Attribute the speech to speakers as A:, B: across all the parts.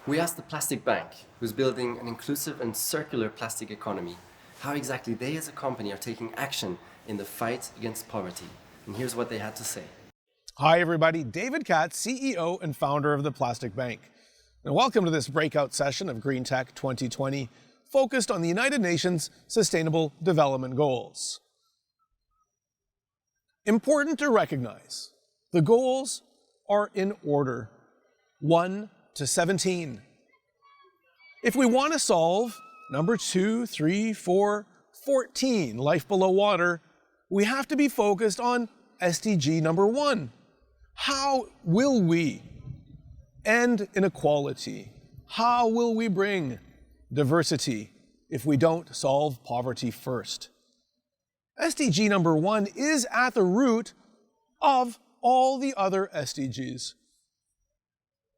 A: We asked the Plastic Bank, who's building an inclusive and circular plastic economy, how exactly they as a company are taking action in the fight against poverty. And here's what they had to say.
B: Hi everybody, David Katz, CEO and founder of the Plastic Bank. And welcome to this breakout session of GREENTECH 2020, focused on the United Nations Sustainable Development Goals. Important to recognize, the goals are in order, 1 to 17. If we want to solve number 2, 3, 4, 14, life below water, we have to be focused on SDG number 1. How will we end inequality? How will we bring diversity if we don't solve poverty first? SDG number 1 is at the root of all the other SDGs.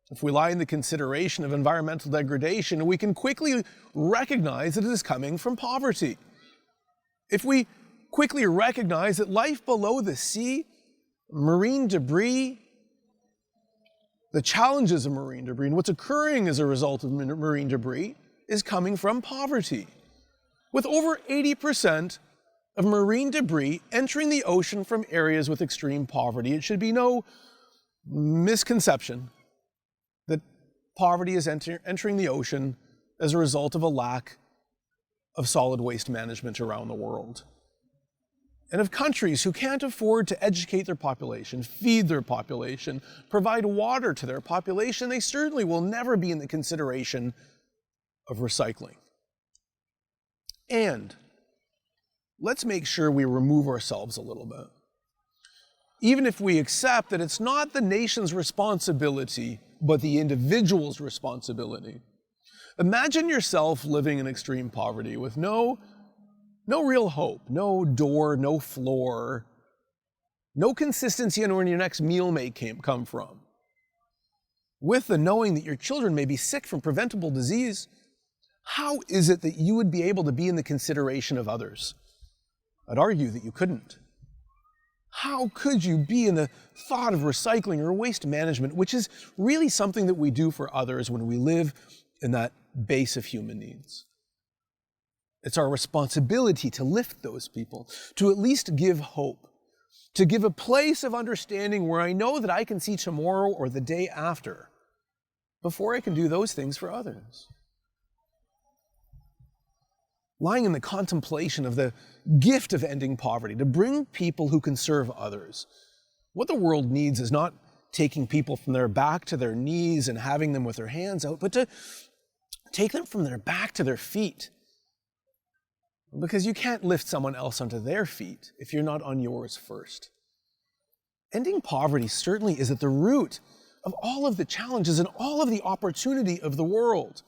B: If we lie in the consideration of environmental degradation, we can quickly recognize that it is coming from poverty. If we quickly recognize that life below the sea, marine debris, the challenges of marine debris, and what's occurring as a result of marine debris is coming from poverty. With over 80% of marine debris entering the ocean from areas with extreme poverty, it should be no misconception that poverty is entering the ocean as a result of a lack of solid waste management around the world. And of countries who can't afford to educate their population, feed their population, provide water to their population, they certainly will never be in the consideration of recycling. And let's make sure we remove ourselves a little bit. Even if we accept that it's not the nation's responsibility, but the individual's responsibility. Imagine yourself living in extreme poverty with no real hope, no door, no floor, no consistency on where your next meal may come from. With the knowing that your children may be sick from preventable disease, how is it that you would be able to be in the consideration of others? I'd argue that you couldn't. How could you be in the thought of recycling or waste management, which is really something that we do for others when we live in that base of human needs? It's our responsibility to lift those people, to at least give hope, to give a place of understanding where I know that I can see tomorrow or the day after before I can do those things for others. Lying in the contemplation of the gift of ending poverty, to bring people who can serve others. What the world needs is not taking people from their back to their knees and having them with their hands out, but to take them from their back to their feet. Because you can't lift someone else onto their feet if you're not on yours first. Ending poverty certainly is at the root of all of the challenges and all of the opportunity of the world.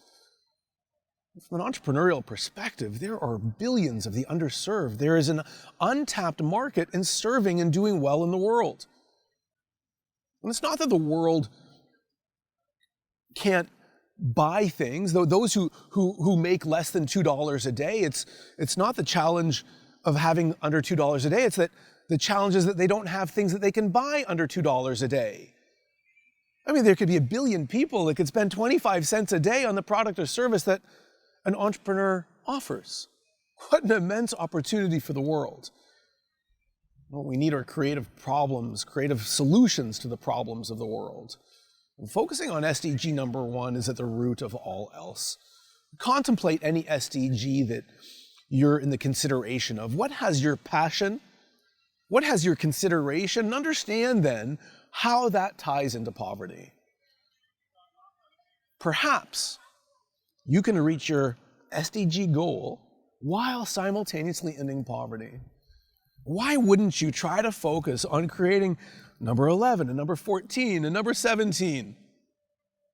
B: From an entrepreneurial perspective, there are billions of the underserved. There is an untapped market in serving and doing well in the world. And it's not that the world can't buy things, though those who make less than $2 a day, it's not the challenge of having under $2 a day, it's that the challenge is that they don't have things that they can buy under $2 a day. I mean, there could be a billion people that could spend 25 cents a day on the product or service that an entrepreneur offers. What an immense opportunity for the world. What we need are creative problems, creative solutions to the problems of the world. And focusing on SDG number 1 is at the root of all else. Contemplate any SDG that you're in the consideration of. What has your passion? What has your consideration? And understand then how that ties into poverty. Perhaps you can reach your SDG goal while simultaneously ending poverty. Why wouldn't you try to focus on creating number 11 and number 14 and number 17,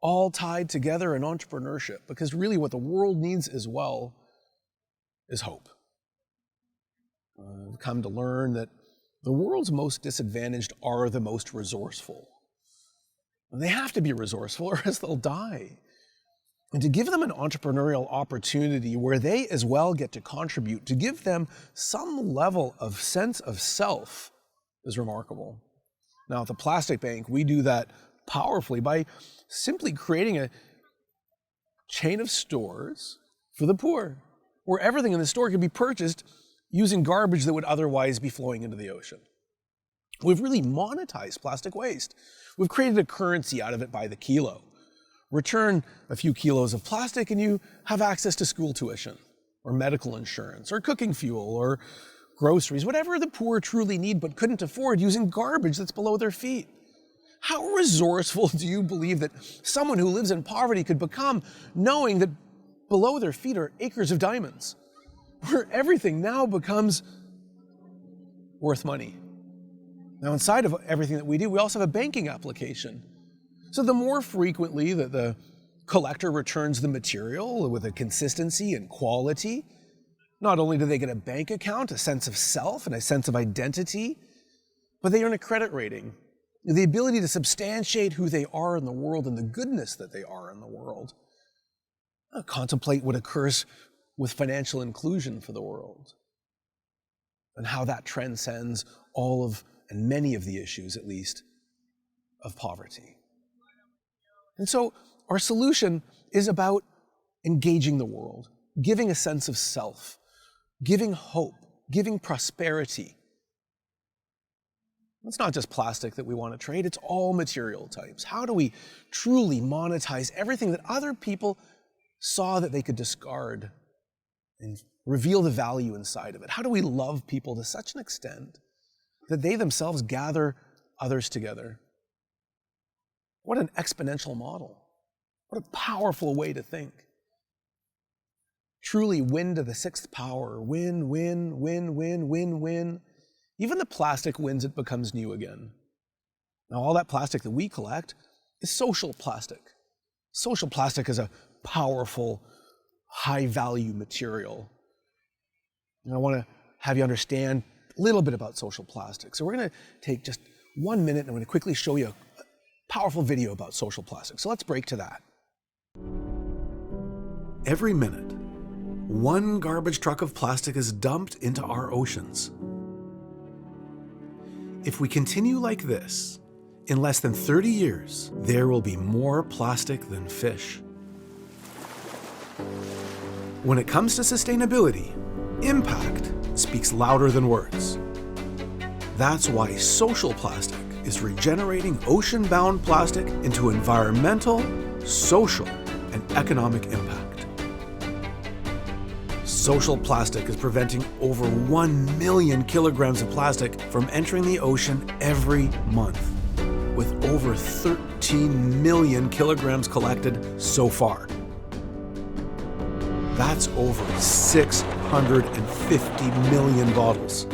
B: all tied together in entrepreneurship? Because really what the world needs as well is hope. I've come to learn that the world's most disadvantaged are the most resourceful. They have to be resourceful or else they'll die. And to give them an entrepreneurial opportunity where they as well get to contribute, to give them some level of sense of self is remarkable. Now at the Plastic Bank, we do that powerfully by simply creating chain of stores for the poor, where everything in the store can be purchased using garbage that would otherwise be flowing into the ocean. We've really monetized plastic waste. We've created a currency out of it by the kilo. Return a few kilos of plastic and you have access to school tuition, or medical insurance, or cooking fuel, or groceries, whatever the poor truly need but couldn't afford using garbage that's below their feet. How resourceful do you believe that someone who lives in poverty could become, knowing that below their feet are acres of diamonds, where everything now becomes worth money? Now, inside of everything that we do, we also have a banking application. So the more frequently that the collector returns the material with a consistency and quality, not only do they get a bank account, a sense of self, and a sense of identity, but they earn a credit rating, the ability to substantiate who they are in the world and the goodness that they are in the world. Contemplate what occurs with financial inclusion for the world and how that transcends all of, and many of the issues, at least, of poverty. And so our solution is about engaging the world, giving a sense of self, giving hope, giving prosperity. It's not just plastic that we want to trade, it's all material types. How do we truly monetize everything that other people saw that they could discard and reveal the value inside of it? How do we love people to such an extent that they themselves gather others together? What an exponential model. What a powerful way to think. Truly win to the sixth power. Win, win, win, win, win, win. Even the plastic wins, it becomes new again. Now, all that plastic that we collect is social plastic. Social plastic is a powerful, high-value material. And I want to have you understand a little bit about social plastic. So we're going to take just 1 minute and I'm going to quickly show you a powerful video about social plastic. So let's break to that.
C: Every minute, one garbage truck of plastic is dumped into our oceans. If we continue like this, in less than 30 years, there will be more plastic than fish. When it comes to sustainability, impact speaks louder than words. That's why social plastic is regenerating ocean-bound plastic into environmental, social, and economic impact. Social plastic is preventing over 1 million kilograms of plastic from entering the ocean every month, with over 13 million kilograms collected so far. That's over 650 million bottles.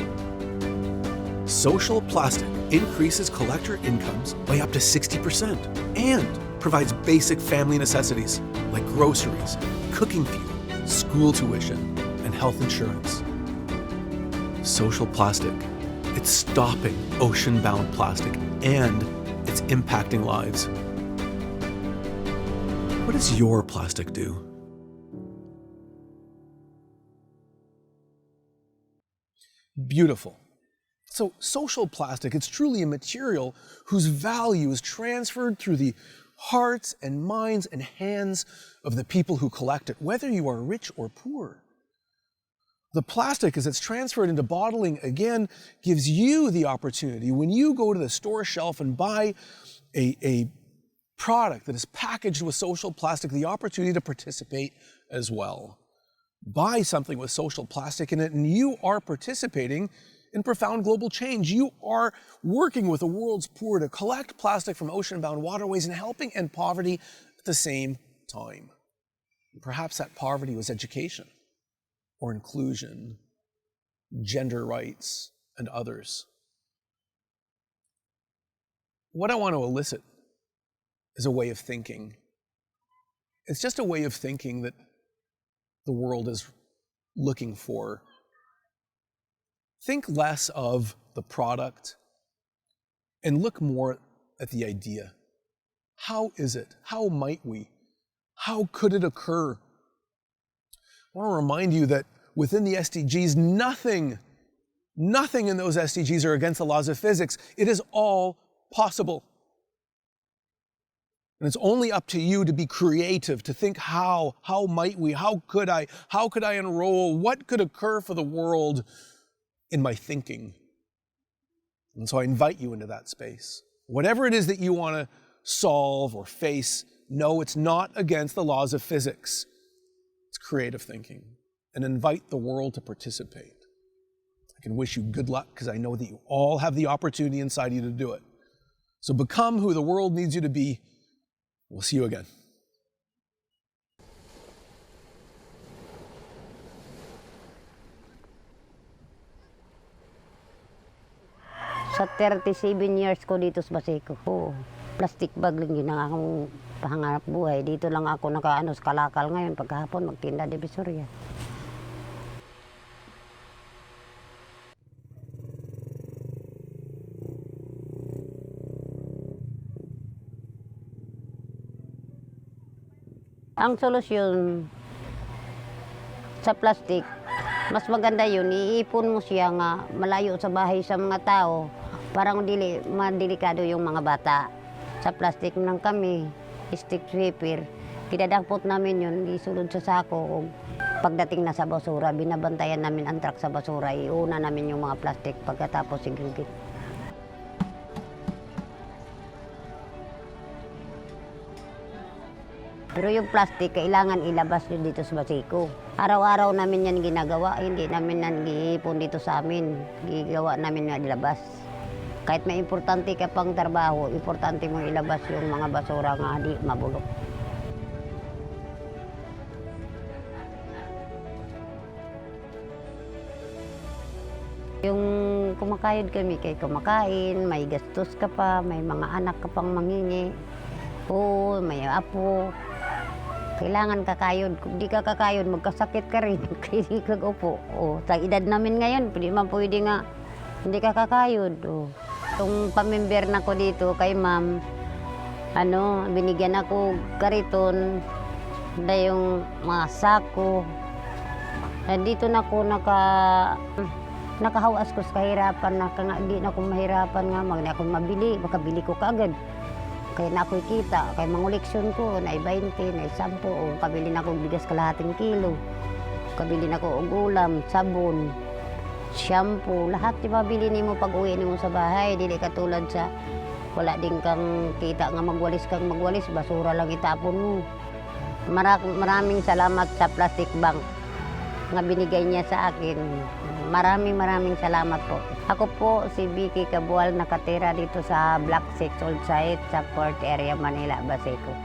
C: Social plastic increases collector incomes by up to 60% and provides basic family necessities like groceries, cooking fuel, school tuition, and health insurance. Social plastic, it's stopping ocean-bound plastic and it's impacting lives. What does your plastic do?
B: Beautiful. So social plastic, it's truly a material whose value is transferred through the hearts and minds and hands of the people who collect it, whether you are rich or poor. The plastic, as it's transferred into bottling, again, gives you the opportunity, when you go to the store shelf and buy a product that is packaged with social plastic, the opportunity to participate as well. Buy something with social plastic in it, and you are participating in profound global change. You are working with the world's poor to collect plastic from ocean-bound waterways and helping end poverty at the same time. Perhaps that poverty was education or inclusion, gender rights, and others. What I want to elicit is a way of thinking. It's just a way of thinking that the world is looking for. Think less of the product and look more at the idea. How is it? How might we? How could it occur? I want to remind you that within the SDGs, nothing in those SDGs are against the laws of physics. It is all possible. And it's only up to you to be creative, to think how might we, how could I enroll, what could occur for the world in my thinking. And so I invite you into that space. Whatever it is that you want to solve or face, know it's not against the laws of physics. It's creative thinking. And invite the world to participate. I can wish you good luck because I know that you all have the opportunity inside you to do it. So become who the world needs you to be. We'll see you again.
D: Sa 37 years ko dito sa Baseco, plastic bag lang yun ang akong pahangarap buhay. Dito lang ako nakaano sa Kalakal ngayon, pagkahapon magtinda de Visoria. Ang solusyon sa plastic, mas maganda yun, iipon mo siya nga malayo sa bahay sa mga tao, parang madelikado yung mga bata. Sa plastic nang kami, stick sweeper, kinadakpot namin yun, isulod sa sako. Pagdating na sa basura, binabantayan namin ang truck sa basura, iuna namin yung mga plastic pagkatapos segregate. Pero yung plastic, kailangan ilabas yun dito sa Baseco. Araw-araw namin yan ginagawa, hindi namin yan giipon dito sa amin. Gigawa namin na ilabas. Kahit may importante ka pang trabaho, importante mo ilabas yung mga basura nga di mabulok. Yung kumakayod kami, kay kumakain, may gastos ka pa, may mga anak ka pang mangingi. Oo, may apo. Kailangan kakayod. Kung di ka kakayod, magkasakit ka rin. Hindi ka upo. O, sa edad namin ngayon, pwede nga hindi ka kakayod. O. Itong pamember na ko dito kay ma'am, binigyan ako kariton, na yung mga sako. Dito na ako nakahawas ko sa kahirapan, di na ako mahirapan nga, ako mabili, makabili ko kaagad. Kaya na ako'y kita, kaya manguleksyon ko, na 20, na 10, o kabili na akong bigas kalahating kilo. Kabili na ako og ulam, sabon, shampoo, lahat di mabili nimo pag uwi nimo sa bahay. Dili katulad sa wala din kang kita nga magwalis, basura lang itapon mo. Maraming salamat sa plastic bank nga binigay niya sa akin. Maraming salamat po. Ako po si Vicky Cabual, nakatira dito sa Block 6 Old Site sa Port Area, Manila, Baseco.